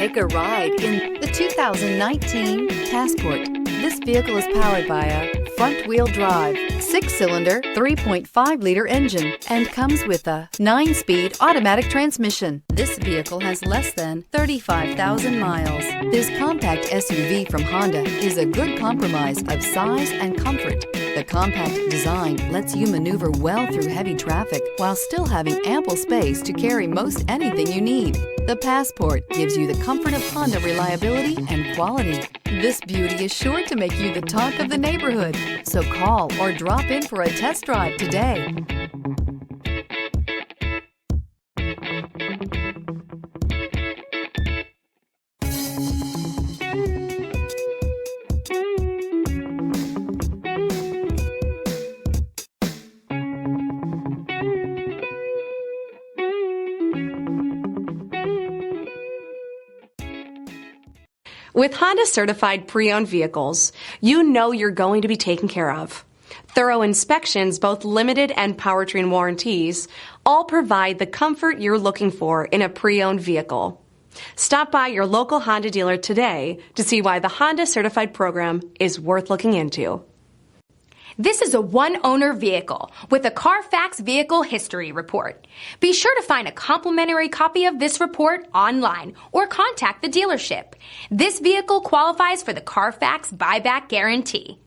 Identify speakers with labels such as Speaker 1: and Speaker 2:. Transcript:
Speaker 1: Take a ride in the 2019 Passport. This vehicle is powered by a front-wheel drive, 6-cylinder, 3.5-liter engine, and comes with a 9-speed automatic transmission. This vehicle has less than 35,000 miles. This compact SUV from Honda is a good compromise of size and comfort. The compact design lets you maneuver well through heavy traffic while still having ample space to carry most anything you need. The Passport gives you the comfort of Honda reliability and quality. This beauty is sure to make you the talk of the neighborhood. So call or drop in for a test drive today.
Speaker 2: With Honda certified pre-owned vehicles, you know you're going to be taken care of. Thorough inspections, both limited and powertrain warranties, all provide the comfort you're looking for in a pre-owned vehicle. Stop by your local Honda dealer today to see why the Honda certified program is worth looking into.
Speaker 3: This is a one-owner vehicle with a CARFAX Vehicle History Report. Be sure to find a complimentary copy of this report online or contact the dealership. This vehicle qualifies for the CARFAX Buyback Guarantee.